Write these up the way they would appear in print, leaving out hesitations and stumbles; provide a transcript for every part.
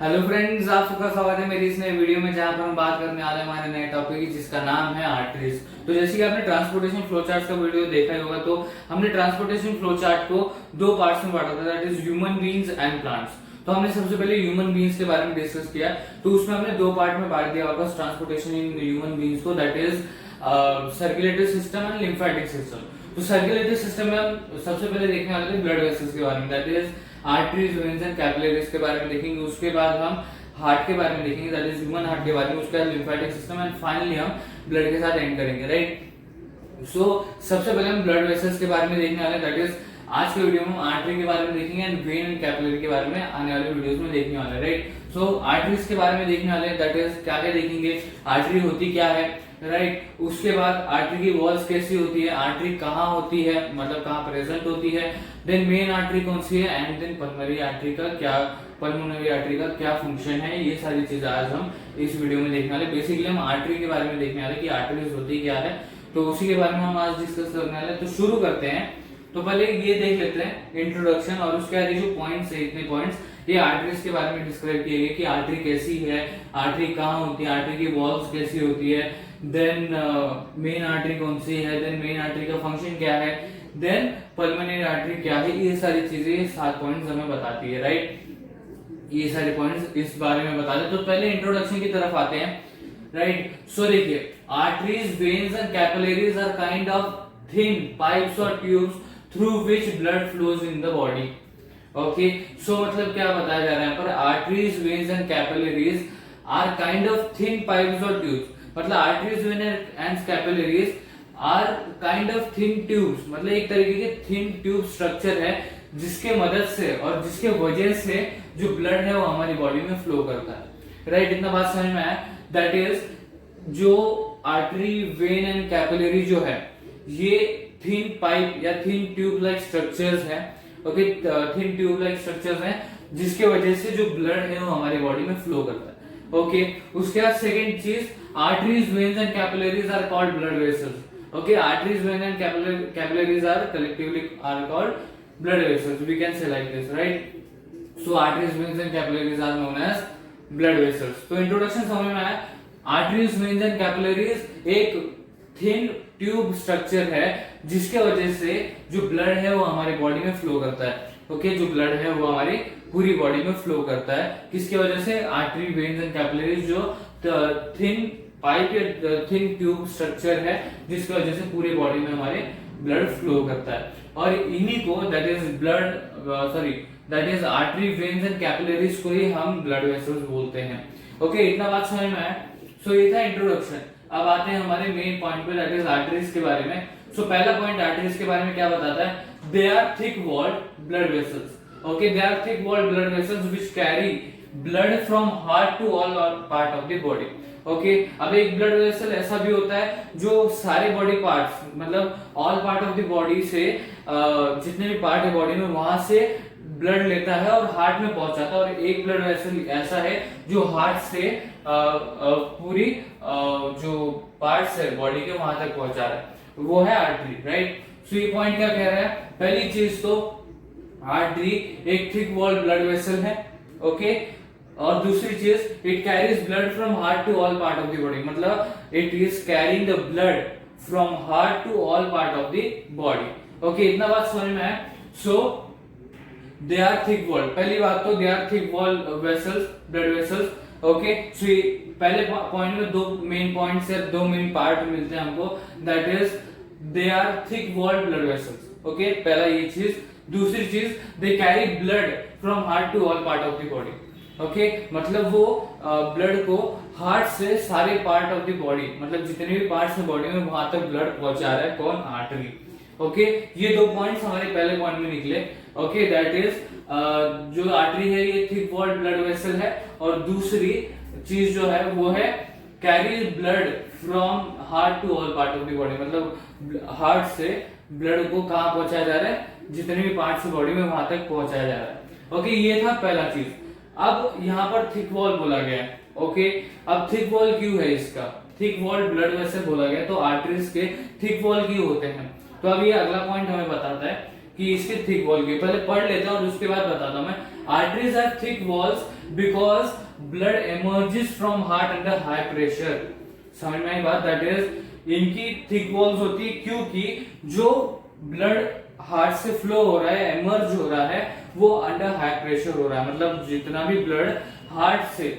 Hello friends, आप सबका स्वागत है मेरी इस नए वीडियो में जहां पर हम बात करने वाले हैं हमारे नए टॉपिक की जिसका नाम है आर्टरीज। तो जैसे कि आपने ट्रांसपोर्टेशन फ्लो चार्ट का वीडियो देखा ही होगा, तो हमने ट्रांसपोर्टेशन फ्लो चार्ट को दो पार्ट्स में बांटा था, that is human beings and plants. तो हमने सबसे पहले ह्यूमन बीइंग्स के बारे में डिस्कस किया, तो उसमें हमने दो पार्ट में बांट दिया वापस ट्रांसपोर्टेशन इन ह्यूमन बीइंग्स को, that is circulatory system and lymphatic system. तो सर्कुलेटरी सिस्टम में हम सबसे पहले देखने वाले थे ब्लड वेसल्स के बारे में, that is arteries, veins and capillaries के बारे में देखेंगे। उसके बाद हम हार्ट के बारे में देखेंगे, दैट इज ह्यूमन हार्ट के बारे में, उसके बाद लिम्फेटिक सिस्टम एंड फाइनली हम ब्लड के साथ एंड करेंगे, राइट। सो सबसे पहले हम ब्लड वेसल्स के बारे में देखने वाले, दैट इज आज के वीडियो में हम आर्टरी के बारे में देखेंगे एंड वेन एंड कैपिलरी के बारे में आने वाले वीडियोस में देखने वाले, राइट। सो आर्टरीज के बारे में देखने वाले, दैट इज क्या क्या देखेंगे, आर्टरी होती क्या है, राइट। उसके बाद आर्टरी की वॉल्स कैसी होती है, आर्टरी कहाँ होती है, मतलब कहाँ प्रेजेंट होती है, देन मेन आर्टरी कौन सी है, एंड देन पल्मोनरी आर्टरी का क्या पल्मोनरी आर्टरी का क्या फंक्शन है, ये सारी चीजें आज हम इस वीडियो में देखने वाले। बेसिकली हम आर्टरी के बारे में देखने वाले कि आर्टरीज होती क्या है, तो उसी के बारे में हम आज डिस्कस करने वाले। तो शुरू करते हैं। तो पहले ये देख लेते हैं इंट्रोडक्शन, और उसके बाद ये जो पॉइंट्स है, इतने पॉइंट्स ये आर्टरीज के बारे में डिस्क्राइब किए गए कि आर्टरी कैसी है, आर्टरी कहाँ होती है, आर्टरी की वॉल्स कैसी होती है, देन मेन आर्टरी कौन सी है, देन मेन आर्टरी का फंक्शन क्या है, देन पल्मोनरी आर्टरी क्या है, ये सारी चीजें, ये 7 पॉइंट्स हमें बताती है, राइट। ये सारे पॉइंट्स इस बारे में बता दे। तो पहले इंट्रोडक्शन की तरफ आते हैं, राइट। सो देखिए, arteries, veins and capillaries are kind of thin pipes और tubes through which blood flows in the body. Okay, so मतलब क्या बताया जा रहा है यहाँ पर, arteries, veins and capillaries are kind of thin pipes और ट्यूब्स, मतलब arteries, vein and capillaries are kind of thin tubes, मतलब एक तरीके के थिन ट्यूब स्ट्रक्चर है जिसके मदद से और जिसके वजह से जो ब्लड है वो हमारी बॉडी में फ्लो करता है, राइट। इतना बात समझ में आया, दैट इज जो आर्टरी, वेन एंड कैपिलरी जो है ये थिन पाइप या थिन ट्यूब लाइक स्ट्रक्चर्स हैं, okay, thin tube like structures हैं जिसके वजह से जो ब्लड है वो हमारी बॉडी में फ्लो करता है, ओके। उसके बाद सेकेंड चीज, arteries, veins and capillaries are called blood vessels, okay, arteries, veins and capillaries are collectively are called blood vessels, we can say like this, right. So arteries, veins and capillaries are known as blood vessels. तो introduction समझ में आया। arteries, veins and capillaries एक thin tube structure है जिसके वजह से जो ब्लड है वो हमारी बॉडी में फ्लो करता है, ओके, जो ब्लड है वो हमारी पूरी बॉडी में फ्लो करता है, किसकी वजह से, आर्टरी, वेन्स एंड कैपिलरीज जो थिन पाइप या थिन ट्यूब स्ट्रक्चर है जिसकी वजह से पूरी बॉडी में हमारे ब्लड फ्लो करता है, और इन्हीं को that is that is artery, veins and capillaries को ही हम ब्लड वेसल्स बोलते हैं, ओके। इतना बात समझ में आया। सो ये था इंट्रोडक्शन। अब आते हैं हमारे मेन पॉइंट पे, दैट इज आर्टरीज के बारे में। सो पहला पॉइंट आर्टरीज के बारे में क्या बताता है, they are thick walled blood vessels, okay, they are thick walled blood vessels which carry blood from heart to all part of the body, okay. अब एक ब्लड वेसल ऐसा भी होता है जो सारे बॉडी पार्ट्स, मतलब all part of the body से जितने भी पार्ट है बॉडी में वहां से ब्लड लेता है और हार्ट में पहुंचाता है, और एक ब्लड वेसल ऐसा है जो हार्ट से पूरी जो पार्ट्स है बॉडी के वहां तक पहुंचा रहा है, वो है आर्टरी, राइट। सो ये पॉइंट क्या कह रहा है, पहली चीज तो आर्टरी एक थिक वॉल्ड ब्लड वेसल है, ओके, और दूसरी चीज it carries blood from heart to all part of the body, मतलब it is carrying the blood from heart to all part of the body, okay. इतना बात समझ में आया। So they are thick walled, पहली बात तो they are thick walled vessels, blood vessels, okay. So पहले पॉइंट में दो मेन पॉइंट्स है, दो मेन पार्ट मिलते हैं हमको, that is they are thick walled blood vessels, okay, पहला ये चीज। दूसरी चीज, they carry blood from heart to all part of the body, okay, मतलब वो ब्लड को हार्ट से सारे पार्ट ऑफ द बॉडी, मतलब जितने भी पार्ट्स है बॉडी में वहां तक ब्लड पहुंचा रहा है, कौन, आर्टरी, ओके। ये दो पॉइंट्स हमारे पहले पॉइंट में निकले, ओके, दैट इज जो आर्टरी है ये थिक वॉल्ड ब्लड वेसल है, और दूसरी चीज जो है वो है carry blood from heart to all part of the body, मतलब हार्ट से ब्लड को कहां पहुंचाया जा रहा है, जितने भी पार्ट्स है बॉडी में वहां तक पहुंचाया जा रहा है, ओके। ये था पहला चीज। अब यहाँ पर थिक वॉल बोला गया है, ओके। अब थिक वॉल क्यों है इसका, थिक वॉल ब्लड वेसल बोला गया, तो आर्टरीज के थिक वॉल क्यों होते हैं, तो अब ये अगला पॉइंट हमें बताता है कि इसके थिक वॉल की, पहले पढ़ लेते हैं और उसके बाद बताता हूं मैं। Arteries have thick walls because blood emerges from heart under high pressure. समझ में आई बात? दैट इज इनकी थिक वॉल्स होती है क्योंकि जो ब्लड हार्ट से फ्लो हो रहा है, एमर्ज हो रहा है, वो अंडर हाई प्रेशर हो रहा है। मतलब जितना भी ब्लड हार्ट से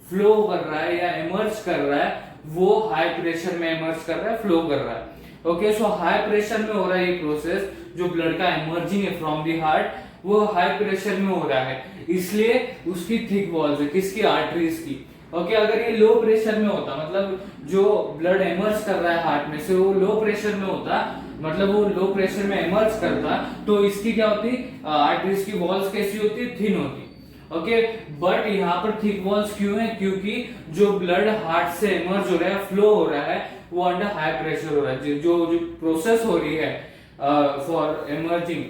फ्लो कर रहा है या एमर्ज कर रहा है वो हाई प्रेशर में एमर्ज कर रहा है, फ्लो कर रहा है। ओके, सो हाई प्रेशर में हो रहा है ये प्रोसेस, जो ब्लड का एमर्जिंग है फ्रॉम दी हार्ट वो हाई प्रेशर में हो रहा है, इसलिए उसकी थिक वॉल्स है। किसकी? आर्टरीज की। ओके, अगर ये लो प्रेशर में होता, मतलब जो ब्लड एमर्ज कर रहा है हार्ट में से वो लो प्रेशर में होता, मतलब वो लो प्रेशर में एमर्ज करता, तो इसकी क्या होती? आर्टरीज की वॉल्स कैसी होती? थिन होती। ओके, बट यहाँ पर थिक वॉल्स क्यों है? क्योंकि जो ब्लड हार्ट से एमर्ज हो रहा है, फ्लो हो रहा है, वो अंडर हाई प्रेशर हो रहा है। जो जो प्रोसेस हो रही है for emerging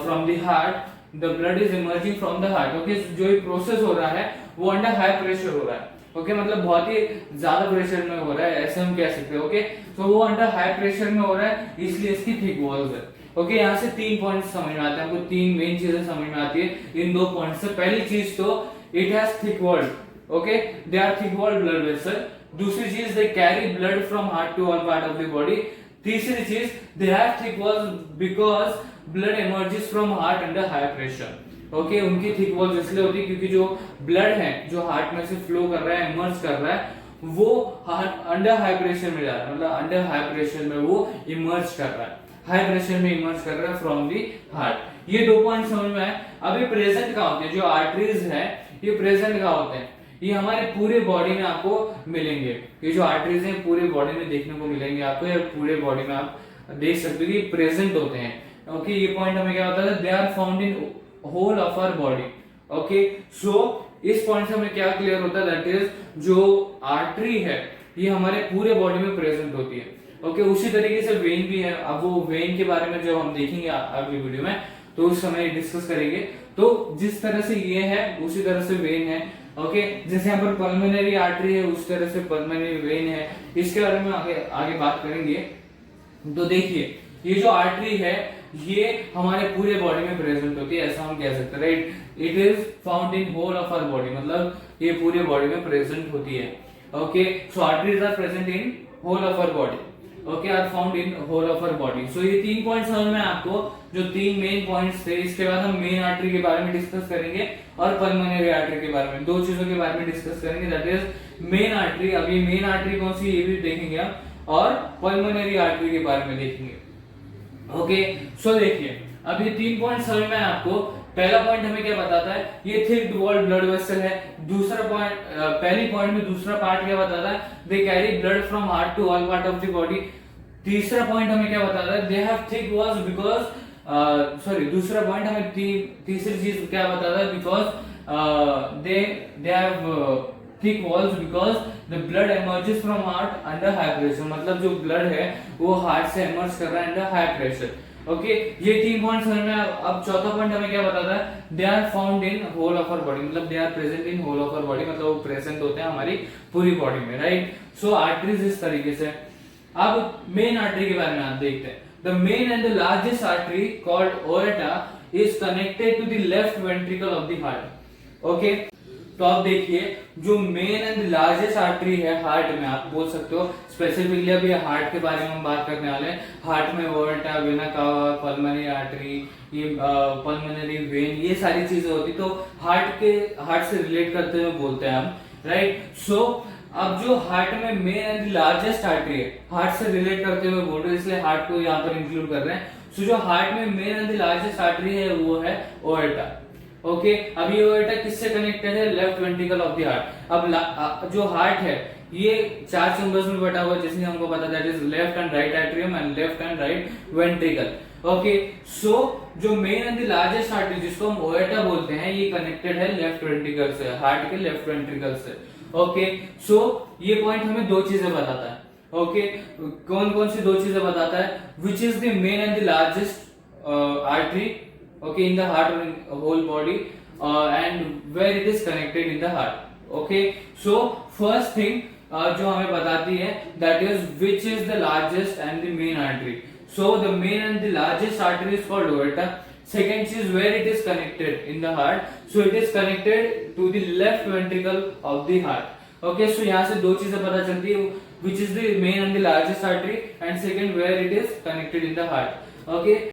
from the heart, the blood is emerging from the heart. Okay, जो ये प्रोसेस हो रहा है वो अंडर हाई प्रेशर हो रहा है। ओके, मतलब बहुत ही ज्यादा प्रेशर में हो रहा है, ऐसे हम कह सकते हैं। ओके, तो वो अंडर हाई प्रेशर में हो रहा है, इसलिए इसकी थिक वॉल्स है। ओके, यहाँ से 3 पॉइंट समझ में आते हैं हमको, 3 मेन चीजें समझ में आती है इन 2 पॉइंट से। पहली चीज तो it has thick wall. Okay, they are thick wall blood vessel. दूसरी चीज they carry blood from heart to all part of the body. तीसरी चीज they have thick walls because blood emerges from heart under high pressure. Okay, उनकी thick walls इसलिए होती है क्योंकि जो ब्लड है जो हार्ट में से फ्लो कर रहा है, एमर्ज कर रहा है, वो हार्ट अंडर हाई प्रेशर में जा रहा है, मतलब अंडर हाई प्रेशर में वो इमर्ज कर रहा है, हाई प्रेशर में इमर्ज कर रहा है फ्रॉम दी हार्ट। ये 2 पॉइंट समझ में आए। अभी प्रेजेंट कहाँ होते हैं? जो आर्टरीज है ये प्रेजेंट कहाँ होते हैं? ये हमारे पूरे बॉडी में आपको मिलेंगे। ये जो आर्टरीज हैं पूरे बॉडी में देखने को मिलेंगे आपको, या पूरे बॉडी में आप देख सकते हो कि प्रेजेंट होते हैं। ओके, ये पॉइंट हमें क्या होता है? They are found in whole of our body. Okay, so इस पॉइंट से हमें क्या क्लियर होता है? दैट इज जो आर्टरी है ये हमारे पूरे बॉडी में प्रेजेंट होती है। ओके, उसी तरीके से वेन भी है। अब वो वेन के बारे में जब हम देखेंगे अगली वीडियो में तो उस समय डिस्कस करेंगे। तो जिस तरह से ये है उसी तरह से वेन है। ओके, जैसे यहाँ पर पल्मोनरी आर्टरी है उस तरह से पल्मोनरी वेन है। इसके बारे में आगे बात करेंगे। तो देखिए, ये जो आर्टरी है ये हमारे पूरे बॉडी में प्रेजेंट होती है, ऐसा हम कह सकते हैं, right? It is found in whole of our body, मतलब ये पूरे बॉडी में प्रेजेंट होती है। Okay, so arteries are present in whole of our body. Okay, are found in whole of our body. So ये 3 पॉइंट समझ में आपको, जो 3 मेन पॉइंट्स थे। इसके बाद हम मेन आर्टरी के बारे में डिस्कस करेंगे और पल्मोनरी आर्टरी के बारे में, 2 चीजों के बारे में डिस्कस करेंगे। दैट इज मेन आर्टरी, अभी मेन आर्टरी कौन सी ये भी देखेंगे हम, और पल्मोनरी आर्टरी के बारे में देखेंगे। ओके, सो देखिए, अब ये 3 पॉइंट समझ में आपको। पहला पॉइंट हमें क्या बताता है? ये थिक वॉल्ड ब्लड वेसल है। दूसरा पॉइंट, पहली पॉइंट में दूसरा पार्ट क्या बताता है? They carry blood from heart to all part of the body. तीसरा पॉइंट हमें क्या बताता है? They have thick walls because दूसरा पॉइंट हमें तीसरी चीज क्या बताता है? Because they have thick walls because the blood emerges from heart under high pressure, मतलब जो ब्लड है वो हार्ट से एमर्ज कर रहा है अंडर हाई प्रेशर। ओके, ये 3 पॉइंट समझ में। अब चौथा पॉइंट हमें क्या बताता है? They are found in whole of our body, मतलब they are present in whole of our body, मतलब वो प्रेजेंट होते हैं हमारी पूरी बॉडी में, राइट? सो आर्टरीज इस तरीके से। अब मेन आर्टरी के बारे में आप देखते हैं। The main and the largest artery called aorta is connected to the left ventricle of the heart. Okay, तो आप देखिए, जो मेन एंड लार्जेस्ट आर्टरी है हार्ट में, आप बोल सकते हो स्पेसिफिकली अभी हार्ट के बारे में हम बात करने वाले हैं। हार्ट में ओएटा, वेना कावा, पल्मोनरी आर्टरी, ये पल्मोनरी वेन, ये सारी चीजें होती, तो हार्ट से रिलेट करते हुए बोलते हैं हम, राइट? सो अब जो हार्ट में मेन एंड लार्जेस्ट आर्टरी है, हार्ट से रिलेट करते हुए बोल रहे हैं, इसलिए हार्ट को यहाँ पर इंक्लूड कर रहे हैं। सो जो हार्ट में मेन एंड लार्जेस्ट आर्टरी है वो है ओएटा। ओके, अब ये ओएटा किससे कनेक्टेड है? Left ventricle of the heart. अब जो हार्ट है ये 4 चैम्बर्स में बटा हुआ है, जैसे हमको पता है, that is left and right atrium and left and right ventricle. Okay, so जो main and the largest artery जिसको हम ओएटा बोलते हैं, ये कनेक्टेड है लेफ्ट वेंट्रिकल से, हार्ट के लेफ्ट वेंट्रिकल से। ओके, सो ये पॉइंट हमें 2 चीजें बताता है। ओके, कौन कौन सी 2 चीजें बताता है? Which is the main and the largest artery okay in the heart or in whole body and where it is connected in the heart. Okay, so first thing जो हमें बताती है that is which is the largest and the main artery. So the main and the largest artery is called aorta. Second is where it is connected in the heart. So it is connected to the left ventricle of the heart. Okay, so यहाँ से दो चीजें पता चलती है, which is the main and the largest artery, and second where it is connected in the heart. Okay.